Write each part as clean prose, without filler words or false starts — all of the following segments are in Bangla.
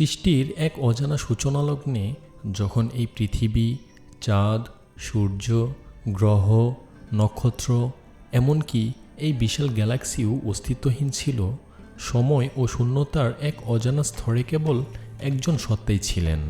সৃষ্টির এক অজানা সূচনালগ্নে যখন এই পৃথিবী, চাঁদ, সূর্য, গ্রহ, নক্ষত্র, এমনকি এই বিশাল গ্যালাক্সিও অস্তিত্বহীন ছিল, সময় ও শূন্যতার এক অজানা স্তরে কেবল একজন সত্তাই ছিলেন,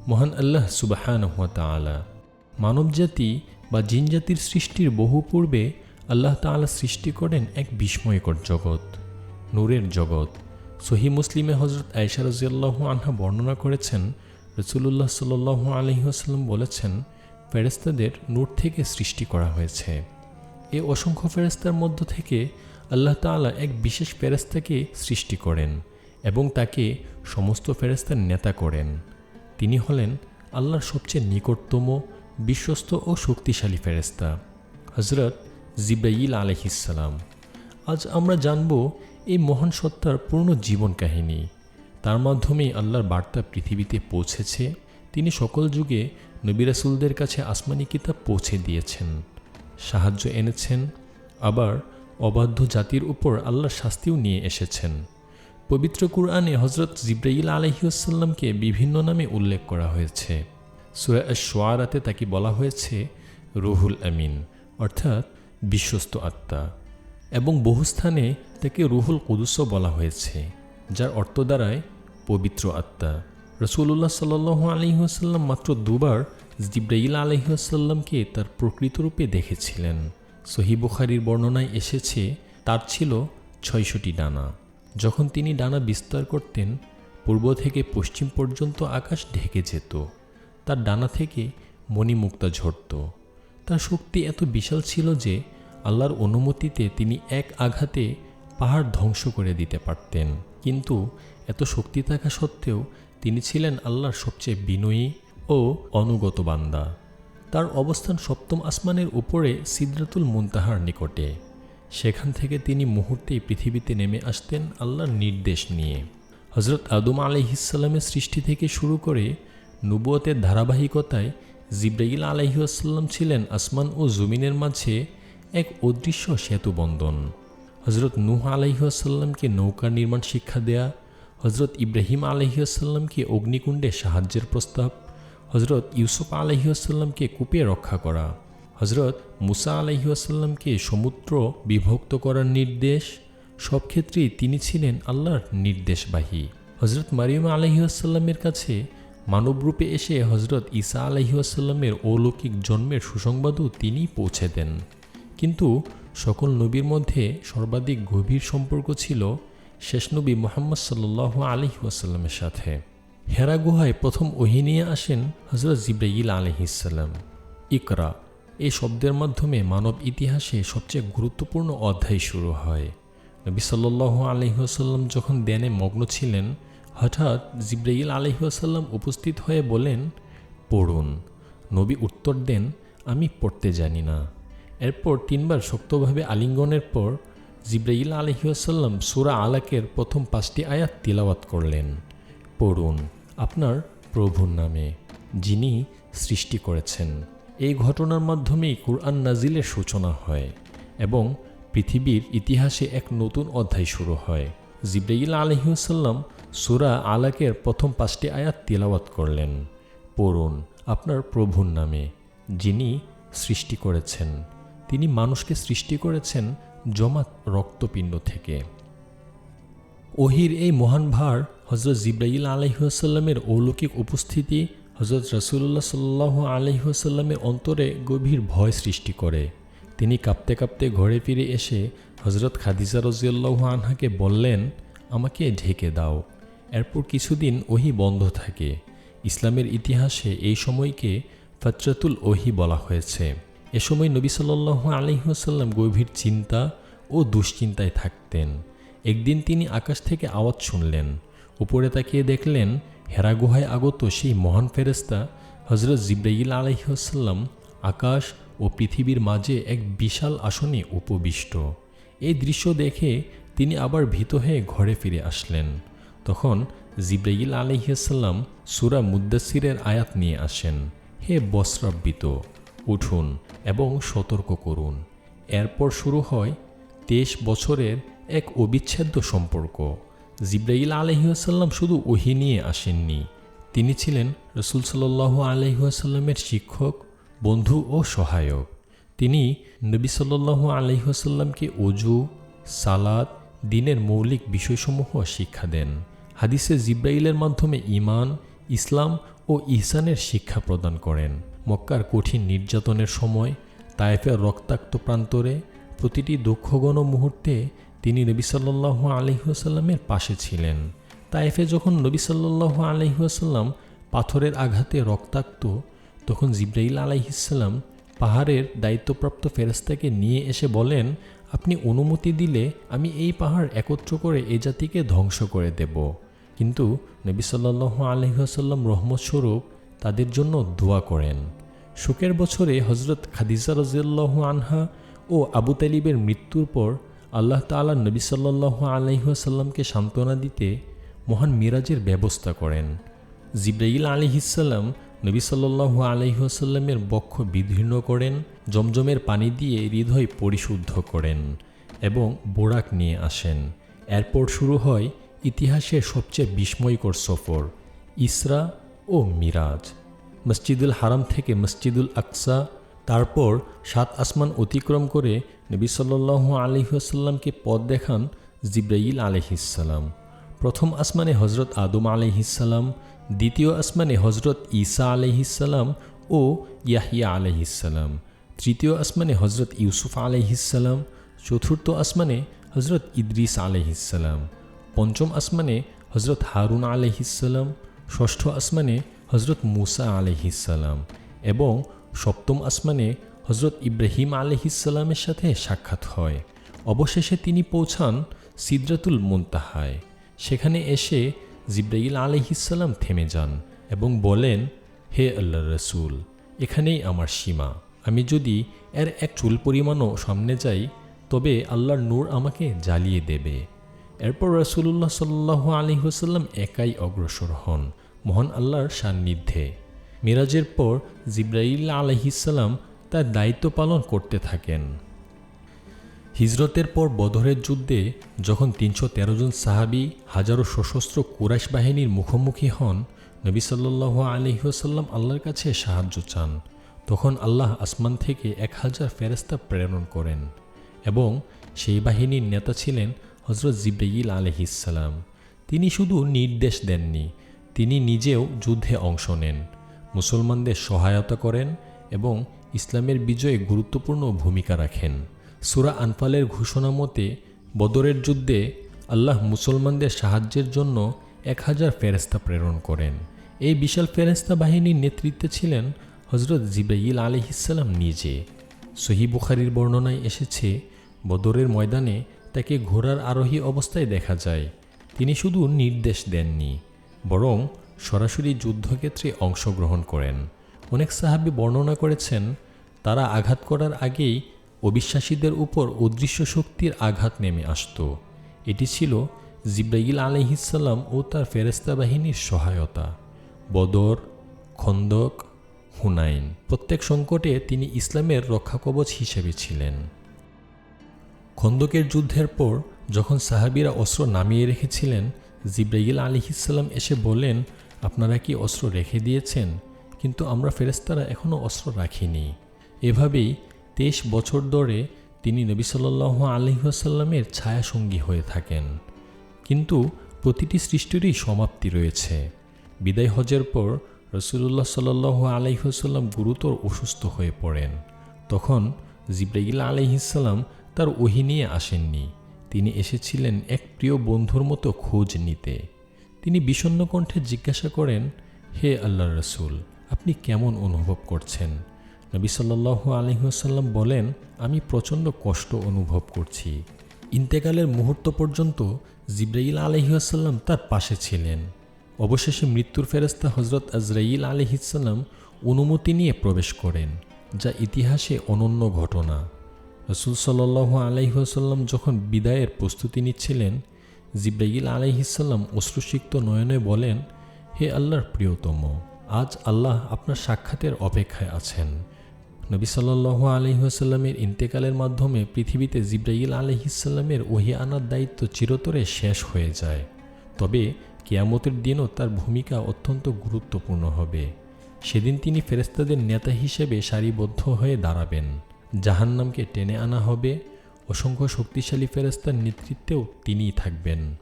মহান আল্লাহ সুবহানাহু ওয়া তাআলা। মানবজাতি বা জিনজাতির সৃষ্টির বহু পূর্বে আল্লাহ তাআলা সৃষ্টি করেন এক বিস্ময়কর জগৎ, নূরের জগৎ। সহিহ মুসলিমে হযরত আয়েশা রাদিয়াল্লাহু আনহা বর্ণনা করেছেন, রাসূলুল্লাহ সাল্লাল্লাহু আলাইহি ওয়াসাল্লাম বলেছেন, ফেরেশতাদের নূর থেকে সৃষ্টি করা হয়েছে। এই অসংখ্য ফেরেশতার মধ্য থেকে আল্লাহ তাআলা এক বিশেষ ফেরেশতাকে সৃষ্টি করেন এবং তাকে সমস্ত ফেরেশতার নেতা করেন। তিনি হলেন আল্লাহর সবচেয়ে নিকটতম, বিশ্বস্ত ও শক্তিশালী ফেরেশতা, হযরত জিবরাইল আলাইহিস সালাম। আজ আমরা জানব এই মহান সত্তার পূর্ণ জীবন কাহিনী। তার মাধ্যমেই আল্লাহর বার্তা পৃথিবীতে পৌঁছেছে। তিনি সকল যুগে নবী রাসূলদের কাছে আসমানি কিতাব পৌঁছে দিয়েছেন, সাহায্য এনেছেন, আবার অবাধ্য জাতির উপর আল্লাহর শাস্তিও নিয়ে এসেছেন। পবিত্র কুরআনে হযরত জিবরাইল আলাইহিস সালামকে বিভিন্ন নামে উল্লেখ করা হয়েছে। সূরা আশ-শুআরাতে তাকে বলা হয়েছে রুহুল আমিন, অর্থাৎ বিশ্বস্ত আত্মা, এবং বহু স্থানে তাকে রুহুল কুদুসও বলা হয়েছে, যার অর্থ দাঁড়ায় পবিত্র আত্মা। রাসূলুল্লাহ সাল্লাল্লাহু আলাইহি ওয়াসাল্লাম মাত্র দুবার জিবরাইল আলাইহিস সালামকে তার প্রকৃত রূপে দেখেছিলেন। সহিহ বুখারীর বর্ণনায় এসেছে, তার ছিল ৬৬টি ডানা। যখন তিনি ডানা বিস্তার করতেন, পূর্ব থেকে পশ্চিম পর্যন্ত আকাশ ঢেকে যেত। তার ডানা থেকে মণিমুক্তা ঝরত। তার শক্তি এত বিশাল ছিল যে আল্লাহর অনুমতিতে তিনি এক আঘাতে পাহাড় ধ্বংস করে দিতে পারতেন। কিন্তু এত শক্তি থাকা সত্ত্বেও তিনি ছিলেন আল্লাহর সবচেয়ে বিনয়ী ও অনুগত বান্দা। তার অবস্থান সপ্তম আসমানের উপরে সিদরাতুল মুনতাহার নিকটে। সেখান থেকে তিনি মুহূর্তেই পৃথিবীতে নেমে আসতেন আল্লাহর নির্দেশ নিয়ে। হযরত আদম আলাইহিস সালামের সৃষ্টি থেকে শুরু করে নবুয়তের ধারাবাহিকতায় জিবরাইল আলাইহিস সালাম ছিলেন আসমান ও জমিনের মাঝে এক অদৃশ্য সেতুবন্ধন। হযরত নূহ আলাইহিস সালামকে নৌকা নির্মাণ শিক্ষা দেয়া, হযরত ইব্রাহিম আলাইহিস সালামকে অগ্নিকুণ্ডে সাহায্যের প্রস্তাব, হযরত ইউসুফ আলাইহিস সালামকে কূপে রক্ষা করা, হযরত মুসা আলাইহিস সালামকে সমুদ্র বিভক্ত করার নির্দেশ, সব ক্ষেত্রেই তিনি ছিলেন আল্লাহর নির্দেশবাহী। হযরত মারিয়ম আলাইহিস সালামের কাছে মানবরূপে এসে হযরত ঈসা আলাইহিস সালামের অলৌকিক জন্মের সুসংবাদও তিনি পৌঁছে দেন। কিন্তু সকল নবীর মধ্যে সর্বাধিক গভীর সম্পর্ক ছিল শেষ নবী মুহাম্মদ সাল্লাল্লাহু আলাইহি ওয়াসাল্লামের সাথে। হেরা গুহায় প্রথম ওহী নিয়ে আসেন হযরত জিবরাইল আলাইহিস সালাম। ইকরা এই শব্দের মাধ্যমে মানব ইতিহাসে সবচেয়ে গুরুত্বপূর্ণ অধ্যায় শুরু হয়। নবী সাল্লাল্লাহু আলাইহি ওয়াসাল্লাম যখন ধ্যানে মগ্ন ছিলেন, হঠাৎ জিবরাইল আলাইহিস সালাম উপস্থিত হয়ে বলেন, পড়ুন। নবী উত্তর দেন, আমি পড়তে জানি না। এরপর 3 বার শক্তভাবে আলিঙ্গনের পর জিবরাইল আলাইহিস সালাম সূরা আলাকের প্রথম 5টি আয়াত তিলাওয়াত করলেন। পড়ুন আপনার প্রভুর নামে, যিনি সৃষ্টি করেছেন। এই ঘটনার মাধ্যমেই কুরআন নাজিলের সূচনা হয় এবং পৃথিবীর ইতিহাসে এক নতুন অধ্যায় শুরু হয়। জিবরাইল আলাইহিস সালাম সূরা আলাকের প্রথম 5টি আয়াত তিলাওয়াত করলেন। পড়ুন আপনার প্রভুর নামে, যিনি সৃষ্টি করেছেন। তিনি মানুষকে সৃষ্টি করেছেন জমাট রক্তপিণ্ড থেকে। ওহির এই মহান ভার হযরত জিবরাইল আলাইহিস সালামের অলৌকিক উপস্থিতি হযরত রাসূলুল্লাহ সাল্লাল্লাহু আলাইহি ওয়াসাল্লামের অন্তরে গভীর ভয় সৃষ্টি করে। তিনি কাঁপতে কাঁপতে ঘরে ফিরে এসে হযরত খাদিজা রাদিয়াল্লাহু আনহাকে বললেন, আমাকে ঢেকে দাও। এরপর কিছুদিন ওহী বন্ধ থাকে। ইসলামের ইতিহাসে এই সময়কে ফাতরাতুল ওহী বলা হয়েছে। এ সময় নবী সাল্লাল্লাহু আলাইহি ওয়াসাল্লাম গভীর চিন্তা ও দুশ্চিন্তায় থাকতেন। একদিন তিনি আকাশ থেকে আওয়াজ শুনলেন। উপরে তাকিয়ে দেখলেন হেরা গুহায় আগত সেই মহান ফেরেশতা হযরত জিবরাইল আলাইহিস সালাম আকাশ ও পৃথিবীর মাঝে এক বিশাল আসনে উপবিষ্ট। এই দৃশ্য দেখে তিনি আবার ভীত হয়ে ঘরে ফিরে আসলেন। তখন জিবরাইল আলাইহিস সালাম সূরা মুদ্দাসসিরের আয়াত নিয়ে আসেন, হে বস্ত্রাবৃত, উঠুন এবং সতর্ক করুন। এরপর শুরু হয় 23 বছরের এক অবিচ্ছেদ্য সম্পর্ক, জিব্রাইল আলাইহিসসালাম শুধু ওহী নিয়ে আসেননি, তিনি ছিলেন রাসূল সাল্লাল্লাহু আলাইহি ওয়াসাল্লামের শিক্ষক, বন্ধু ও সহায়ক। তিনি নবী সাল্লাল্লাহু আলাইহি ওয়াসাল্লামকে ওযু, সালাত, দ্বীনের মৌলিক বিষয়সমূহ শিক্ষা দেন। হাদিসে জিব্রাইলের মাধ্যমে ঈমান, ইসলাম ও ইহসানের শিক্ষা প্রদান করেন। মক্কার কঠিন নির্যাতনের সময়, তায়েফের রক্তাক্ত প্রান্তরে, প্রতিটি দুঃখঘন মুহূর্তে তিনি নবী সাল্লাল্লাহু আলাইহি ওয়াসাল্লামের পাশে ছিলেন। তায়েফে যখন নবী সাল্লাল্লাহু আলাইহি ওয়াসাল্লাম পাথরের আঘাতে রক্তাক্ত, তখন জিব্রাইল আলাইহিসসালাম পাহাড়ের দায়িত্বপ্রাপ্ত ফেরেশতাকে নিয়ে এসে বলেন, আপনি অনুমতি দিলে আমি এই পাহাড় একত্র করে এ জাতিকে ধ্বংস করে দেব। কিন্তু নবী সাল্লাল্লাহু আলাইহি ওয়াসাল্লাম রহমতস্বরূপ তাদের জন্য দোয়া করেন। শোকের বছরে হযরত খাদিজা রাদিয়াল্লাহু আনহা ও আবু তালিবের মৃত্যুর পর আল্লাহ তাআলা নবী সাল্লাল্লাহু আলাইহি ওয়াসাল্লামকে সান্ত্বনা দিতে মহান মিরাজের ব্যবস্থা করেন। জিব্রাইল আলাইহিসসালাম নবী সাল্লাল্লাহু আলাইহি ওয়াসাল্লামের বক্ষ বিদীর্ণ করেন, জমজমের পানি দিয়ে হৃদয় পরিশুদ্ধ করেন এবং বোরাক নিয়ে আসেন। এরপর শুরু হয় ইতিহাসের সবচেয়ে বিস্ময়কর সফর, ইসরা ও মিরাজ। মসজিদুল হারাম থেকে মসজিদুল আকসা, তারপর 7 আসমান অতিক্রম করে নবী সাল্লাল্লাহু আলাইহি ওয়াসাল্লামকে পথ দেখান জিব্রাইল আলাইহিসসালাম। প্রথম আসমানে হযরত আদম আলাইহিসসালাম, দ্বিতীয় আসমানে হযরত ঈসা আলাইহিসসালাম ও ইয়াহইয়া আলাইহিসসালাম, তৃতীয় আসমানে হযরত ইউসুফ আলাইহিসসালাম, চতুর্থ আসমানে হযরত ইদ্রিস আলাইহিসসালাম, পঞ্চম আসমানে হযরত হারুন আলাইহিসসালাম, ষষ্ঠ আসমানে হযরত মুসা আলাইহিসসালাম এবং সপ্তম আসমানে হযরত ইব্রাহিম আলাইহিসসালামের সাথে সাক্ষাৎ হয়। অবশেষে তিনি পৌঁছান সিদরাতুল মুনতাহায়। সেখানে এসে জিব্রাইল আলাইহিসসালাম থেমে যান এবং বলেন, হে আল্লাহর রাসূল, এখানেই আমার সীমা। আমি যদি এর এক চুল পরিমাণও সামনে যাই তবে আল্লাহর নূর আমাকে জ্বালিয়ে দেবে। এরপর রাসূলুল্লাহ সাল্লাল্লাহু আলাইহি ওয়াসাল্লাম একাই অগ্রসর হন মহান আল্লাহর সান্নিধ্যে। মিরাজের পর জিব্রাইল আলাইহিসসালাম তার দায়িত্ব পালন করতে থাকেন। হিজরতের পর বদরের যুদ্ধে যখন 313 জন সাহাবী হাজারো সশস্ত্র কুরাইশ বাহিনীর মুখোমুখি হন, নবী সাল্লাল্লাহু আলাইহি ওয়াসাল্লাম আল্লাহর কাছে সাহায্য চান। তখন আল্লাহ আসমান থেকে 1000 ফেরেশতা প্রেরণ করেন এবং সেই বাহিনীর নেতা ছিলেন হযরত জিব্রাইল আলাইহিসসালাম। তিনি শুধু নির্দেশ দেননি, তিনি নিজেও যুদ্ধে অংশ নেন, মুসলমানদের সহায়তা করেন এবং ইসলামের বিজয়ে গুরুত্বপূর্ণ ভূমিকা রাখেন। সূরা আনফালের ঘোষণা মতে বদরের যুদ্ধে আল্লাহ মুসলমানদের সাহায্যের জন্য 1000 ফেরেশতা প্রেরণ করেন। এই বিশাল ফেরেশতা বাহিনীর নেতৃত্বে ছিলেন হযরত জিব্রাইল আলাইহিসসালাম নিজে। সহিহ বুখারীর বর্ণনায় এসেছে, বদরের ময়দানে তাকে ঘোড়ার আরোহী অবস্থায় দেখা যায়। তিনি শুধু নির্দেশ দেননি, বরং সরাসরি যুদ্ধক্ষেত্রে অংশগ্রহণ করেন। অনেক সাহাবী বর্ণনা করেছেন, তারা আঘাত করার আগেই অবিশ্বাসীদের উপর অদৃশ্য শক্তির আঘাত নেমে আসত। এটি ছিল জিব্রাইল আলাইহিসসালাম ও তার ফেরেশতা বাহিনীর সহায়তা। বদর, খন্দক, হুনাইন, প্রত্যেক সংকটে তিনি ইসলামের রক্ষাকবচ হিসেবে ছিলেন। খন্দকের যুদ্ধের পর যখন সাহাবীরা অস্ত্র নামিয়ে রেখেছিলেন, জিব্রাইল আলাইহিসসালাম এসে বলেন, আপনারা কি অস্ত্র রেখে দিয়েছেন? কিন্তু আমরা ফেরেশতারা এখনও অস্ত্র রাখিনি। এভাবেই 23 বছর ধরে তিনি নবী সাল্লাল্লাহু আলাইহি ওয়াসাল্লামের ছায়াসঙ্গী হয়ে থাকেন। কিন্তু প্রতিটি সৃষ্টিরই সমাপ্তি রয়েছে। বিদায় হজের পর রাসূলুল্লাহ সাল্লাল্লাহু আলাইহি ওয়াসাল্লাম গুরুতর অসুস্থ হয়ে পড়েন। তখন জিব্রাইল আলাইহিসসালাম তার ওহী নিয়ে আসেননি, তিনি এসেছিলেন এক প্রিয় বন্ধুর মতো খোঁজ নিতে। তিনি বিষণ্ণ কণ্ঠে জিজ্ঞাসা করেন, হে আল্লাহর রাসূল, আপনি কেমন অনুভব করছেন? নবী সাল্লাল্লাহু আলাইহি ওয়াসাল্লাম বলেন, আমি প্রচণ্ড কষ্ট অনুভব করছি। ইন্তেকালের মুহূর্ত পর্যন্ত জিব্রাইল আলাইহি ওয়াসাল্লাম তার পাশে ছিলেন। অবশেষে মৃত্যুর ফেরেশতা হযরত আজরাইল আলাইহিসসালাম অনুমতি নিয়ে প্রবেশ করেন, যা ইতিহাসে অনন্য ঘটনা। রাসূল সাল্লাল্লাহু আলাইহি ওয়াসাল্লাম যখন বিদায়ের প্রস্তুতি নিচ্ছিলেন, জিব্রাইল আলাইহিসসালাম অশ্রুসিক্ত নয়নে বলেন, হে আল্লাহর প্রিয়তম, আজ আল্লাহ আপনার সাক্ষাতের অপেক্ষায় আছেন। নবী সাল্লাল্লাহু আলাইহি ওয়াসাল্লামের ইন্তেকালের মাধ্যমে পৃথিবীতে জিব্রাইল আলাইহিসসালামের ওহী আনার দায়িত্ব চিরতরে শেষ হয়ে যায়। তবে কিয়ামতের দিনও তার ভূমিকা অত্যন্ত গুরুত্বপূর্ণ হবে। সেদিন তিনি ফেরেশতাদের নেতা হিসেবে সারিবদ্ধ হয়ে দাঁড়াবেন। জাহান্নামকে টেনে আনা হবে। অসংখ্য শক্তিশালী ফেরেশতার নেতৃত্বেও তিনিই থাকবেন।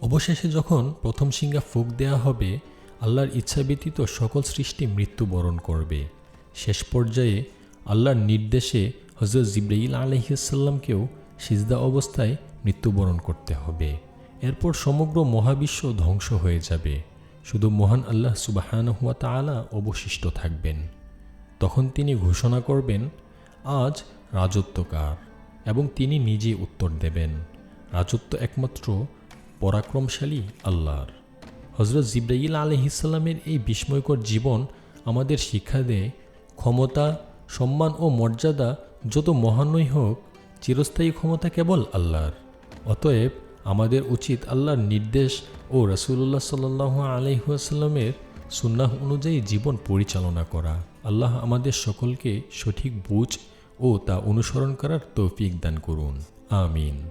অবশেষে যখন প্রথম শিঙ্গা ফুঁক দেয়া হবে, আল্লাহর ইচ্ছা ব্যতীত সকল সৃষ্টি মৃত্যুবরণ করবে। শেষ পর্যায়ে আল্লাহর নির্দেশে হযরত জিবরাইল আলাইহিসসালামকেও সিজদা অবস্থায় মৃত্যুবরণ করতে হবে। এরপর সমগ্র মহাবিশ্ব ধ্বংস হয়ে যাবে। শুধু মহান আল্লাহ সুবহানাহু ওয়া তাআলা অবশিষ্ট থাকবেন। তখন তিনি ঘোষণা করবেন, আজ রাজত্ব কার, এবং তিনি নিজে উত্তর দেবেন, রাজত্ব একমাত্র পরাক্রমশালী আল্লাহর। হযরত জিবরাইল আলাইহিসসালামের এই বিস্ময়কর জীবন আমাদের শিক্ষা দেয়, ক্ষমতা, সম্মান ও মর্যাদা যত মহানই হোক, চিরস্থায়ী ক্ষমতা কেবল আল্লাহর। অতএব আমাদের উচিত আল্লাহর নির্দেশ ও রাসূলুল্লাহ সাল্লাল্লাহু আলাইহি ওয়াসাল্লামের সুন্নাহ অনুযায়ী জীবন পরিচালনা করা। আল্লাহ আমাদের সকলকে সঠিক বুঝ ও তা অনুসরণ করার তৌফিক দান করুন। আমিন।